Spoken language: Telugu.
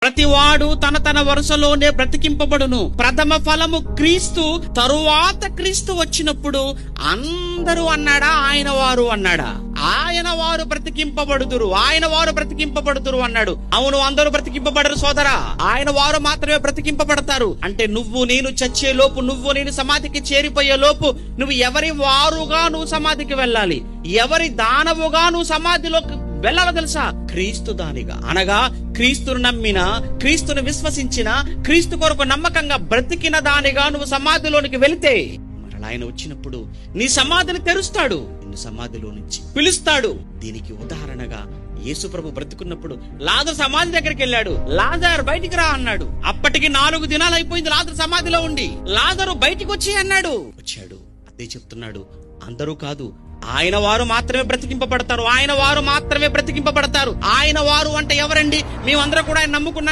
ప్రతివాడు తన తన వరుసలోనే బ్రతికింపబడును. ప్రథమ ఫలము క్రీస్తు, తరువాత క్రీస్తు వచ్చినప్పుడు అందరూ అన్నాడా, ఆయన వారు అన్నాడా? ఆయన వారు బ్రతికింపబడుదురు, ఆయన వారు బ్రతికింపబడుదురు అన్నాడు. అవును, అందరూ బ్రతికింపబడరు సోదరా, ఆయన వారు మాత్రమే బ్రతికింపబడతారు. అంటే నువ్వు నేను చచ్చే లోపు, నువ్వు నేను సమాధికి చేరిపోయే లోపు నువ్వు ఎవరి వారుగా నువ్వు సమాధికి వెళ్ళాలి, ఎవరి దానవుగా నువ్వు సమాధిలోకి వెళ్ళాలో తెలుసా? క్రీస్తు దానిగా, అనగా క్రీస్తును నమ్మిన, క్రీస్తును విశ్వసించిన, క్రీస్తు కొరకు నమ్మకంగా బ్రతికిన దానిగా నువ్వు సమాధిలోనికి వెళితే మరలా ఆయన వచ్చినప్పుడు నీ సమాధిని తెరుస్తాడు, నిన్ను సమాధిలో నుంచి పిలుస్తాడు. దీనికి ఉదాహరణగా యేసు ప్రభు బ్రతుకున్నప్పుడు లాజరు సమాధి దగ్గరికి వెళ్ళాడు. లాజరు బయటికి రా అన్నాడు. అప్పటికి 4 దినాలు అయిపోయింది లాజరు సమాధిలో ఉండి. లాజరు బయటికి వచ్చి అన్నాడు. వచ్చాడు. అదే చెప్తున్నాడు, అందరూ కాదు, ఆయన వారు మాత్రమే బ్రతికింపబడతారు, ఆయన వారు మాత్రమే బ్రతికింపబడతారు. ఆయన వారు అంటే ఎవరండి? మేమందరం కూడా ఆయన నమ్ముకున్నాం